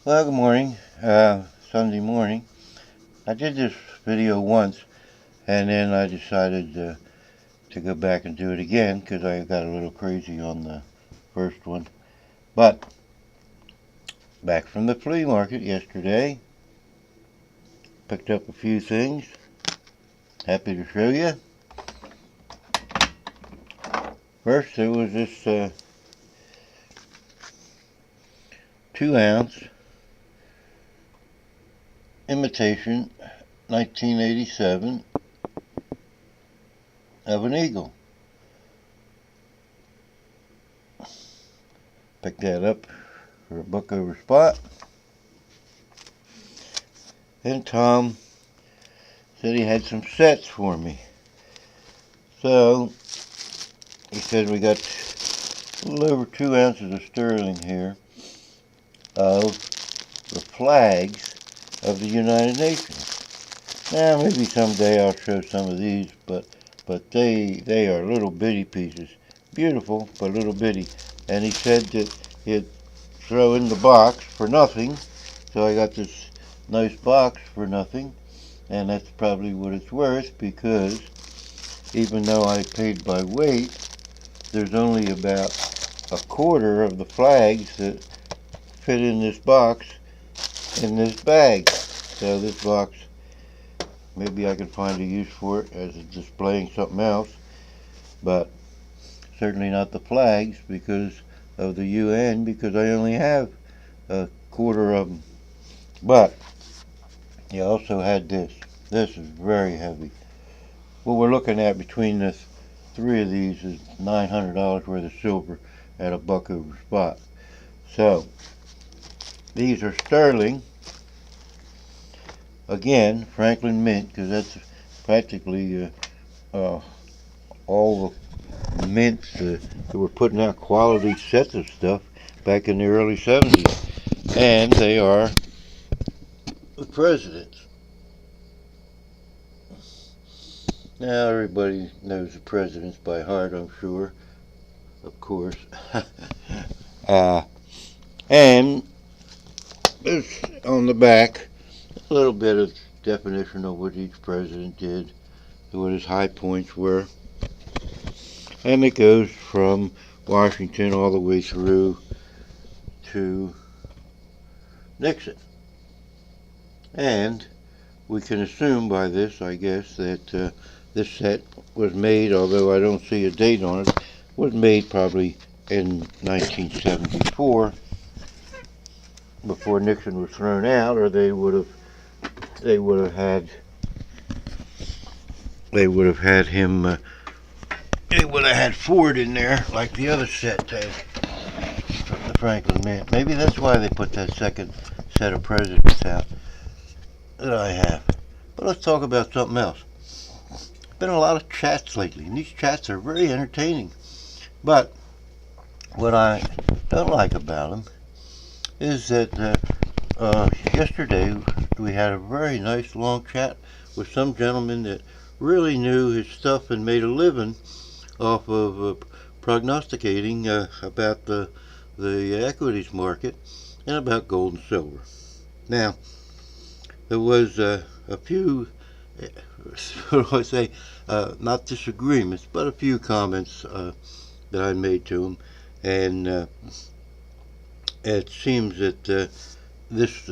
Well, good morning. Sunday morning. I did this video once, and then I decided to go back and do it again because I got a little crazy on the first one. But back from the flea market yesterday, picked up a few things. Happy to show you. First, there was this 2-ounce imitation 1987 of an eagle. Picked that up for a buck over spot. Then Tom said he had some sets for me. So he said we got a little over 2 ounces of sterling here of the flags of the United Nations. Now maybe someday I'll show some of these, but they are little bitty pieces. Beautiful, but little bitty. And he said that he'd throw in the box for nothing. So I got this nice box for nothing. And that's probably what it's worth, because even though I paid by weight, there's only about a quarter of the flags that fit in this box in this bag. So this box, maybe I can find a use for it as displaying something else, but certainly not the flags because of the UN, because I only have a quarter of them. But he also had this. This is very heavy. What we're looking at between the three of these is $900 worth of silver at a buck over spot. So these are sterling. Again, Franklin Mint, because that's practically all the mints that were putting out quality sets of stuff back in the early 70s. And they are the presidents. Now everybody knows the presidents by heart, I'm sure. Of course. And there's on the back a little bit of definition of what each president did, what his high points were. And it goes from Washington all the way through to Nixon. And we can assume by this, I guess, that this set was made, although I don't see a date on it, was made probably in 1974, before Nixon was thrown out, or they would have had him. They would have had Ford in there like the other set did, the Franklin Mint. Maybe that's why they put that second set of presidents out that I have. But let's talk about something else. Been a lot of chats lately, and these chats are very entertaining. But what I don't like about them is that yesterday we had a very nice long chat with some gentleman that really knew his stuff and made a living off of prognosticating about the equities market and about gold and silver. Now, there was a few, what do I say, not disagreements, but a few comments that I made to him, and it seems that this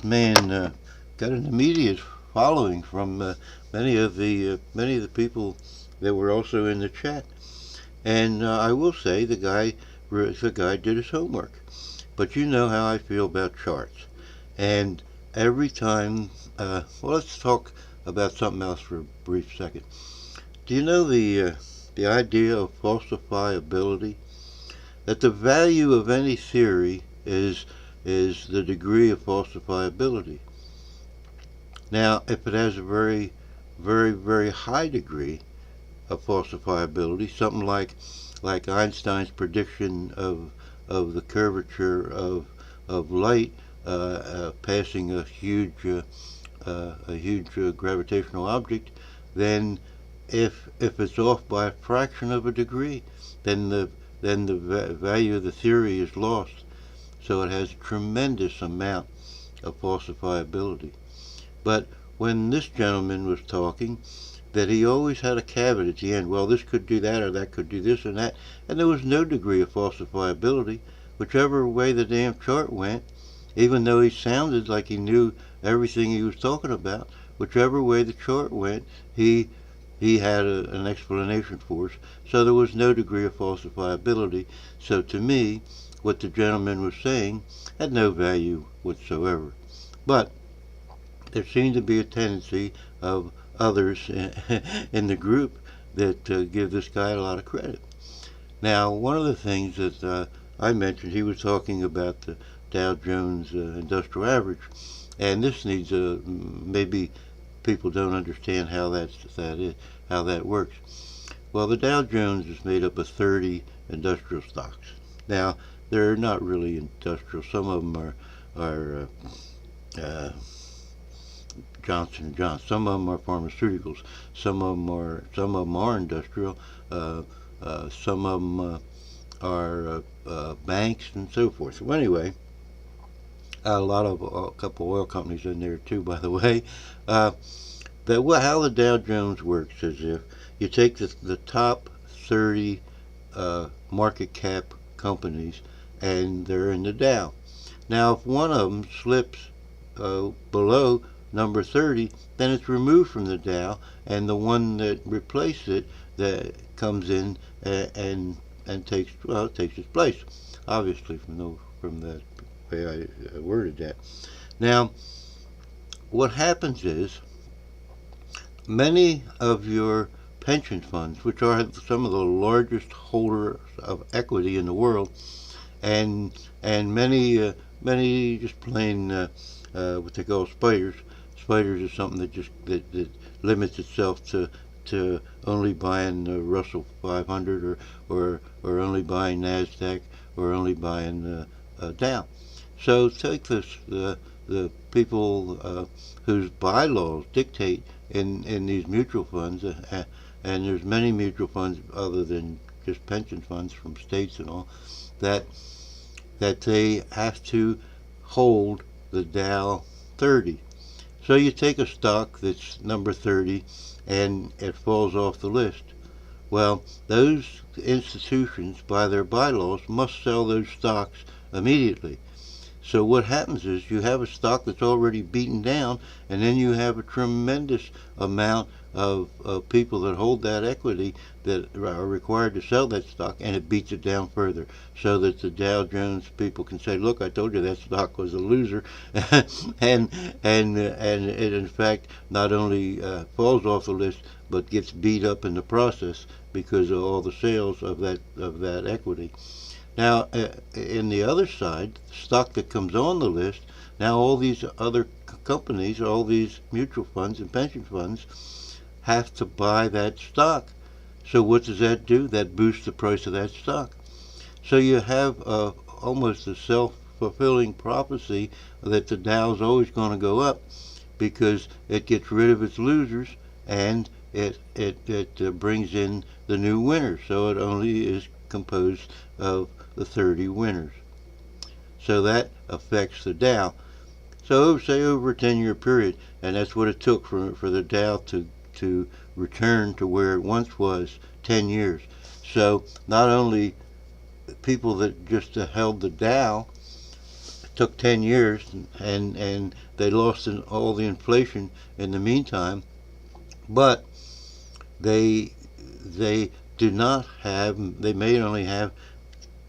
man got an immediate following from many of the people that were also in the chat. And I will say the guy did his homework. But you know how I feel about charts. And every time, well, let's talk about something else for a brief second. Do you know the idea of falsifiability? That the value of any theory is the degree of falsifiability. Now, if it has a very, very, very high degree of falsifiability, something like Einstein's prediction of the curvature of light passing a huge gravitational object, then if it's off by a fraction of a degree, then the value of the theory is lost. so it has a tremendous amount of falsifiability. But when this gentleman was talking, that he always had a caveat at the end. Well, this could do that, or that could do this and that, and there was no degree of falsifiability. Whichever way the damn chart went, even though he sounded like he knew everything he was talking about, whichever way the chart went, he had an explanation for us. So there was no degree of falsifiability. So to me, what the gentleman was saying had no value whatsoever. But there seemed to be a tendency of others in the group that give this guy a lot of credit. Now, one of the things that I mentioned, he was talking about the Dow Jones Industrial Average, and this needs maybe people don't understand how how that works. Well, the Dow Jones is made up of 30 industrial stocks. Now, they're not really industrial. Some of them are Johnson and Johnson. Some of them are pharmaceuticals. Some of them are industrial. Some of them are banks and so forth. So anyway, a couple oil companies in there too, by the way. How the Dow Jones works is if you take the top 30 market cap companies, and they're in the Dow. Now, if one of them slips below number 30, then it's removed from the Dow, and the one that replaced it that comes in and takes its place. Obviously, from the way I worded that. Now, what happens is many of your pension funds, which are some of the largest holders of equity in the world, and many just plain what they call spiders. Spiders is something that limits itself to only buying the Russell 500 or only buying Nasdaq or only buying Dow. So take the people whose bylaws dictate in these mutual funds, and there's many mutual funds other than just pension funds from states and all, that they have to hold the Dow 30. So you take a stock that's number 30 and it falls off the list. Well, those institutions, by their bylaws, must sell those stocks immediately. So what happens is you have a stock that's already beaten down, and then you have a tremendous amount of people that hold that equity that are required to sell that stock, and it beats it down further, so that the Dow Jones people can say, "Look, I told you that stock was a loser," and it in fact not only falls off the list, but gets beat up in the process because of all the sales of that equity. Now, in the other side, stock that comes on the list, now all these other companies, all these mutual funds and pension funds have to buy that stock. So what does that do? That boosts the price of that stock. So you have almost a self-fulfilling prophecy that the Dow is always going to go up because it gets rid of its losers and it brings in the new winners. So it only is composed of the 30 winners. So that affects the Dow. So say over a 10-year period, and that's what it took for the Dow to return to where it once was, 10 years. So not only people that just held the Dow took 10 years and they lost all the inflation in the meantime, but they do not have, they may only have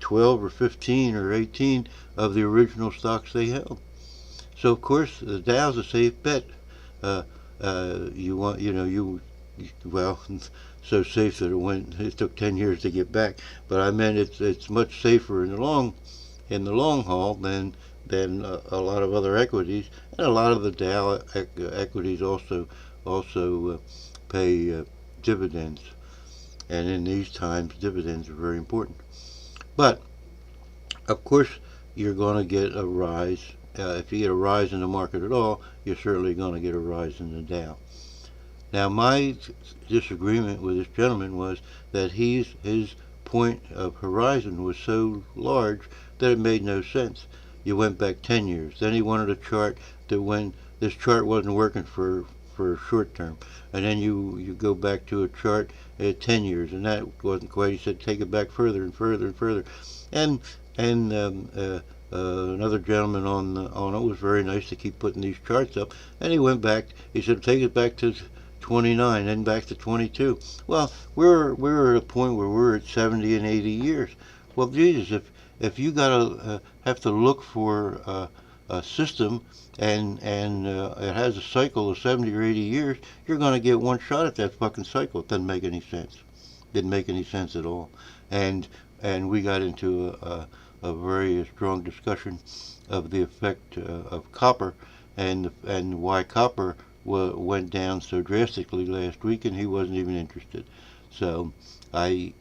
12 or 15 or 18 of the original stocks they held. So of course the Dow's a safe bet. Well, so safe that it took 10 years to get back. But I meant it's much safer in the long haul than a lot of other equities, and a lot of the Dow equities also pay dividends. And in these times, dividends are very important. But of course, you're going to get a rise. If you get a rise in the market at all, you're certainly going to get a rise in the Dow. Now, my disagreement with this gentleman was that his point of horizon was so large that it made no sense. you went back 10 years. Then he wanted a chart that when this chart wasn't working for short term, and then you go back to a chart at 10 years, and that wasn't quite. He said take it back further and further and further, and and another gentleman on it was very nice to keep putting these charts up, and he went back. He said take it back to 29, then back to 22. Well, we're at a point where we're at 70 and 80 years. Well, Jesus, if you gotta have to look for a system and it has a cycle of 70 or 80 years, you're gonna get one shot at that fucking cycle. It doesn't make any sense. Didn't make any sense at all. And and we got into a very strong discussion of the effect of copper and why copper went down so drastically last week, and he wasn't even interested. So I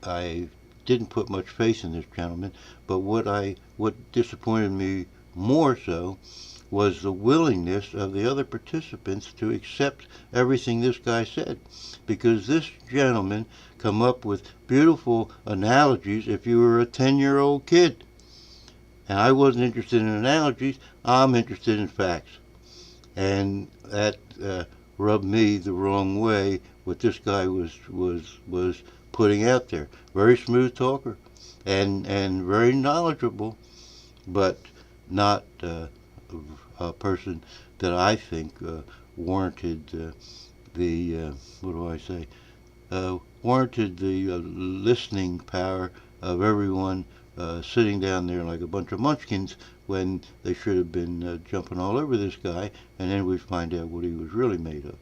didn't put much faith in this gentleman, but what disappointed me more so was the willingness of the other participants to accept everything this guy said, because this gentleman come up with beautiful analogies if you were a 10-year-old kid. And I wasn't interested in analogies. I'm interested in facts. And that rubbed me the wrong way, what this guy was putting out there. Very smooth talker and very knowledgeable, but not a person that I think warranted what do I say? Warranted the listening power of everyone sitting down there like a bunch of munchkins when they should have been jumping all over this guy, and then we'd find out what he was really made of.